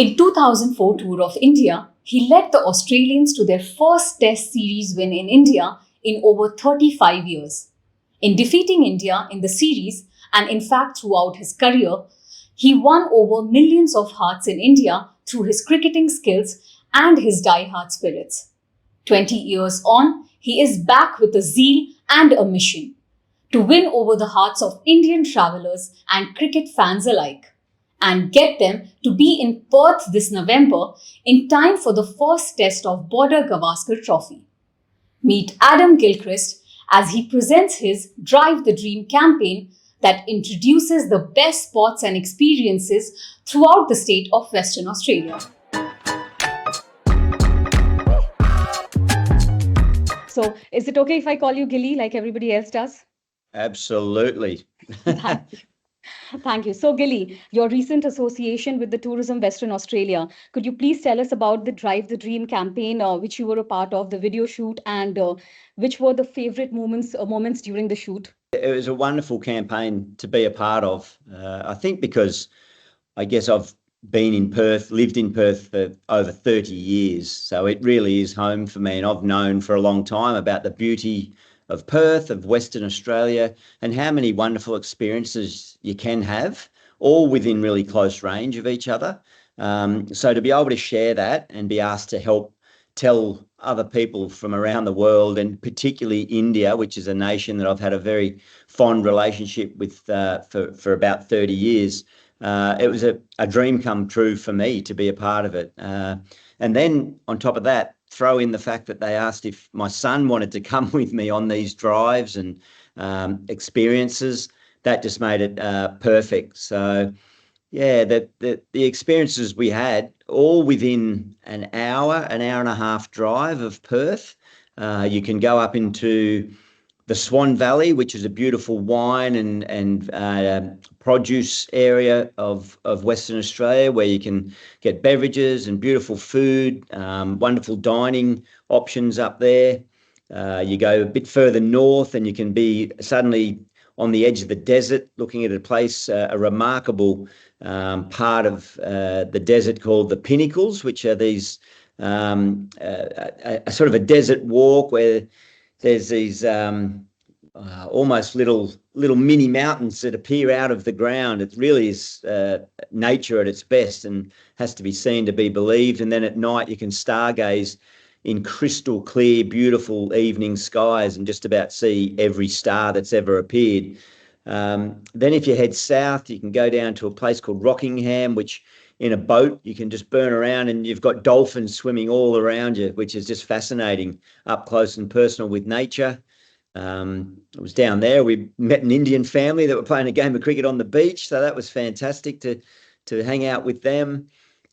In 2004 tour of India, he led the Australians to their first Test series win in India in over 35 years. In defeating India in the series, and in fact throughout his career, he won over millions of hearts in India through his cricketing skills and his die-hard spirits. 20 years on, he is back with a zeal and a mission to win over the hearts of Indian travellers and cricket fans alike and get them to be in Perth this November in time for the first test of Border Gavaskar Trophy. Meet Adam Gilchrist as he presents his Drive the Dream campaign that introduces the best spots and experiences throughout the state of Western Australia. So, is it okay if I call you Gilly like everybody else does? Absolutely. Thank you. So, Gilly, your recent association with the Tourism Western Australia, could you please tell us about the Drive the Dream campaign, which you were a part of, the video shoot, and which were the favorite moments during the shoot? It was a wonderful campaign to be a part of. I think because I guess I've been in Perth, lived in Perth for over 30 years. So it really is home for me. And I've known for a long time about the beauty of Perth, of Western Australia, and how many wonderful experiences you can have, all within really close range of each other. So to be able to share that and be asked to help tell other people from around the world, and particularly India, which is a nation that I've had a very fond relationship with for about 30 years, it was a dream come true for me to be a part of it. And then on top of that, throw in the fact that they asked if my son wanted to come with me on these drives and experiences. That just made it perfect. So, yeah, the experiences we had all within an hour and a half drive of Perth. You can go up into the Swan Valley, which is a beautiful wine and produce area of Western Australia, where you can get beverages and beautiful food, wonderful dining options up there. You go a bit further north and you can be suddenly on the edge of the desert, looking at a place, a remarkable part of the desert called the Pinnacles, which are these a sort of a desert walk where there's these almost little mini mountains that appear out of the ground. It really is nature at its best and has to be seen to be believed. And then at night you can stargaze in crystal clear, beautiful evening skies and just about see every star that's ever appeared. Then if you head south, you can go down to a place called Rockingham, which in a boat you can just burn around and you've got dolphins swimming all around you, which is just fascinating, up close and personal with nature. It was down there. We met an Indian family that were playing a game of cricket on the beach, so that was fantastic to hang out with them.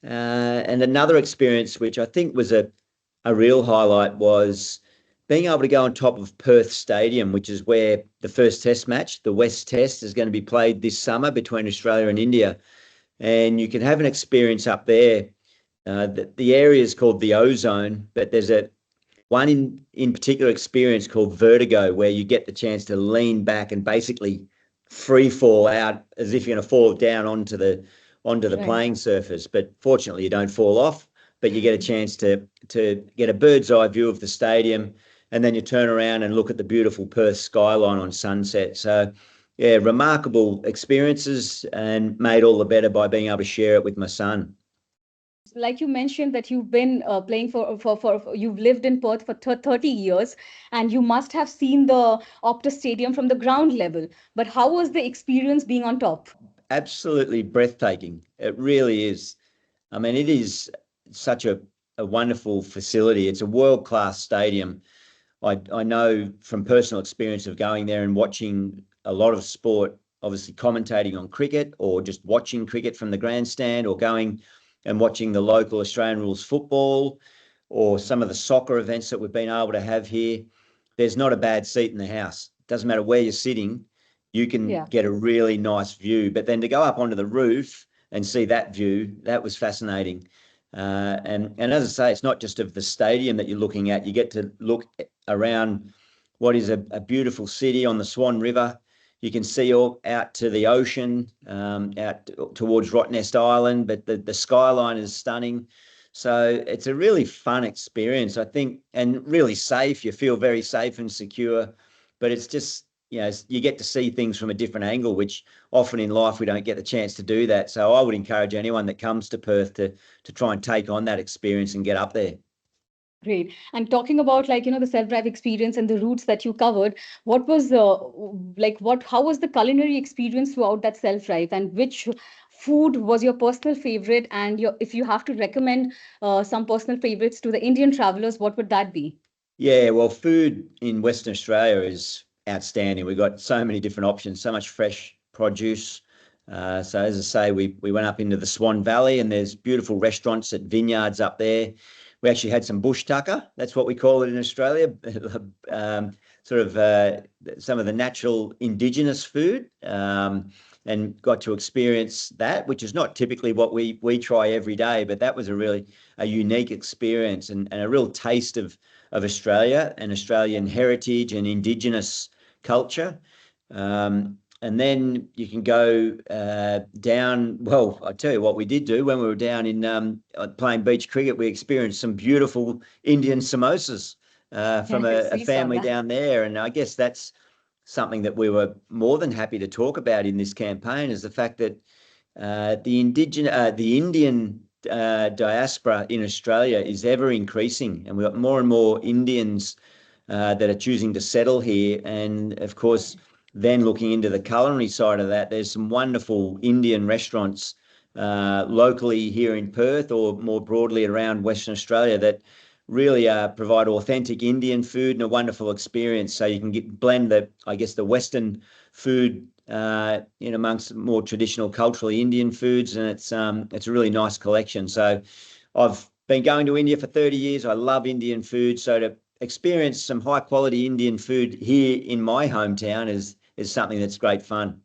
And another experience, which I think was a real highlight, was being able to go on top of Perth Stadium, which is where the first Test match, the West Test, is going to be played this summer between Australia and India. And you can have an experience up there. The area is called the Ozone, but there's one in particular experience called Vertigo, where you get the chance to lean back and basically free fall out as if you're going to fall down onto the playing surface. But fortunately, you don't fall off, but you get a chance to get a bird's eye view of the stadium, and then you turn around and look at the beautiful Perth skyline on sunset. So, yeah, remarkable experiences, and made all the better by being able to share it with my son. Like you mentioned that you've been playing you've lived in Perth for 30 years, and you must have seen the Optus Stadium from the ground level. But how was the experience being on top? Absolutely breathtaking. It really is. I mean, it is such a wonderful facility. It's a world-class stadium. I know from personal experience of going there and watching a lot of sport, obviously commentating on cricket or just watching cricket from the grandstand, or going and watching the local Australian rules football or some of the soccer events that we've been able to have here. There's not a bad seat in the house. It doesn't matter where you're sitting, you can get a really nice view. But then to go up onto the roof and see that view, that was fascinating. And as I say, it's not just of the stadium that you're looking at. You get to look around what is a beautiful city on the Swan River. you can see all out to the ocean, out towards Rottnest Island, but the skyline is stunning. So it's a really fun experience, I think, and really safe. You feel very safe and secure, but it's just, you get to see things from a different angle, which often in life we don't get the chance to do that. So I would encourage anyone that comes to Perth to try and take on that experience and get up there. Great. And talking about the self-drive experience and the routes that you covered, what was how was the culinary experience throughout that self-drive, and which food was your personal favorite? And if you have to recommend some personal favorites to the Indian travelers, what would that be? Yeah, well, food in Western Australia is outstanding. We've got so many different options, so much fresh produce. So as I say, we went up into the Swan Valley, and there's beautiful restaurants at vineyards up there. We actually had some bush tucker. That's what we call it in Australia. Some of the natural indigenous food, and got to experience that, which is not typically what we try every day. But that was a unique experience and a real taste of Australia and Australian heritage and indigenous culture. And then you can go down. Well, I tell you what we did do when we were down in playing beach cricket. We experienced some beautiful Indian samosas from a family down there, and I guess that's something that we were more than happy to talk about in this campaign, is the fact that the Indian diaspora in Australia is ever increasing, and we've got more and more Indians that are choosing to settle here. And of course, then looking into the culinary side of that, there's some wonderful Indian restaurants locally here in Perth, or more broadly around Western Australia, that really provide authentic Indian food and a wonderful experience. So you can blend the Western food in amongst more traditional culturally Indian foods, and it's a really nice collection. So I've been going to India for 30 years. I love Indian food. So to experience some high quality Indian food here in my hometown is something that's great fun.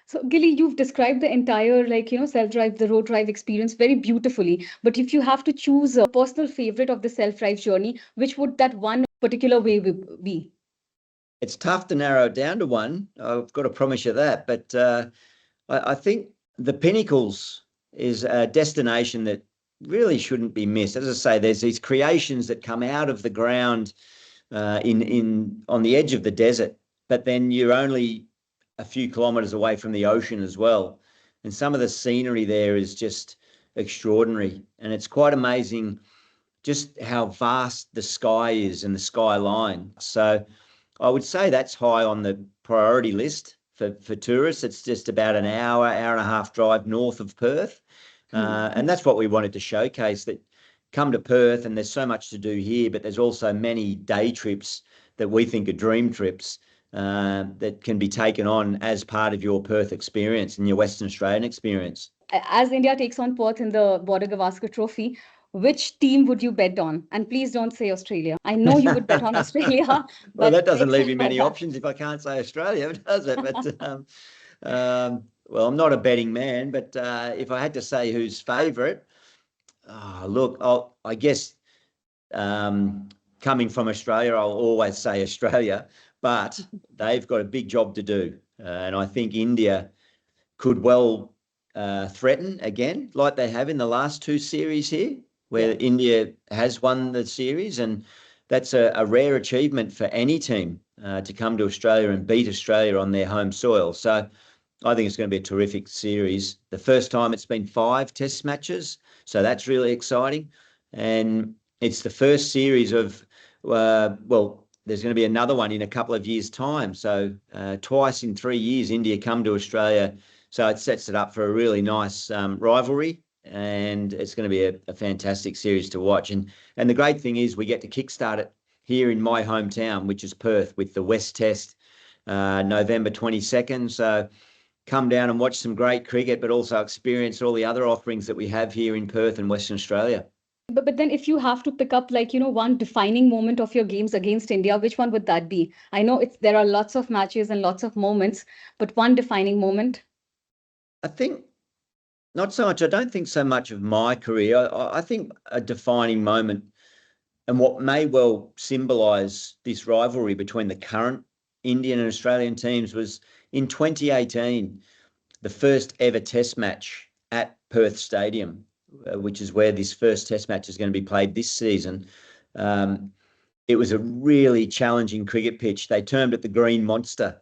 So, Gilly, you've described the entire, self-drive, the road drive experience very beautifully. But if you have to choose a personal favorite of the self-drive journey, which would that one particular way be? It's tough to narrow it down to one. I've got to promise you that. But I think the Pinnacles is a destination that really shouldn't be missed. As I say, there's these creations that come out of the ground on the edge of the desert, but then you're only a few kilometres away from the ocean as well. And some of the scenery there is just extraordinary. And it's quite amazing just how vast the sky is and the skyline. So I would say that's high on the priority list for tourists. It's just about an hour and a half drive north of Perth. And that's what we wanted to showcase, that come to Perth and there's so much to do here, but there's also many day trips that we think are dream trips that can be taken on as part of your Perth experience and your Western Australian experience. As India takes on Perth in the Border Gavaskar Trophy, which team would you bet on? And please don't say Australia. I know you would bet on Australia. Well, that doesn't leave you many options if I can't say Australia, does it? But well, I'm not a betting man, but if I had to say who's favourite, I guess coming from Australia, I'll always say Australia, but they've got a big job to do. And I think India could well threaten again, like they have in the last two series here, where India has won the series. And that's a rare achievement for any team to come to Australia and beat Australia on their home soil. So I think it's going to be a terrific series. The first time it's been 5 test matches, so that's really exciting. And it's the first series of, there's going to be another one in a couple of years' time. So twice in 3 years, India come to Australia. So it sets it up for a really nice rivalry, and it's going to be a fantastic series to watch. And the great thing is we get to kickstart it here in my hometown, which is Perth, with the West Test, November 22nd. So come down and watch some great cricket, but also experience all the other offerings that we have here in Perth and Western Australia. But then if you have to pick up one defining moment of your games against India, which one would that be? I know there are lots of matches and lots of moments, but one defining moment? I think not so much. I don't think so much of my career. I think a defining moment, and what may well symbolise this rivalry between the current Indian and Australian teams was in 2018, the first ever test match at Perth Stadium, which is where this first test match is going to be played this season. It was a really challenging cricket pitch. They termed it the Green Monster.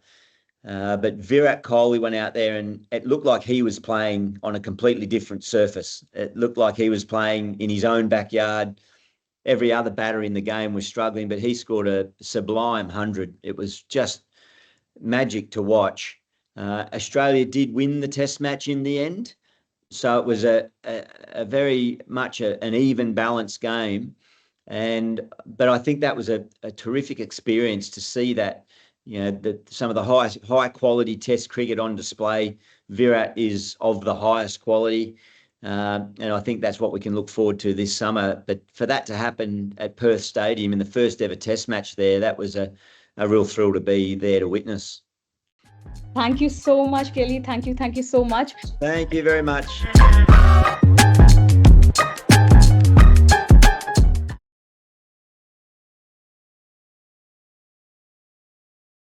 But Virat Kohli went out there and it looked like he was playing on a completely different surface. It looked like he was playing in his own backyard. Every other batter in the game was struggling, but he scored a sublime 100. It was just magic to watch. Australia did win the test match in the end. So it was a very much an even balanced game. But I think that was a terrific experience to see that, some of the high quality test cricket on display. Virat is of the highest quality. And I think that's what we can look forward to this summer. But for that to happen at Perth Stadium in the first ever test match there, that was a real thrill to be there to witness. Thank you so much, Gilly. Thank you so much. Thank you very much.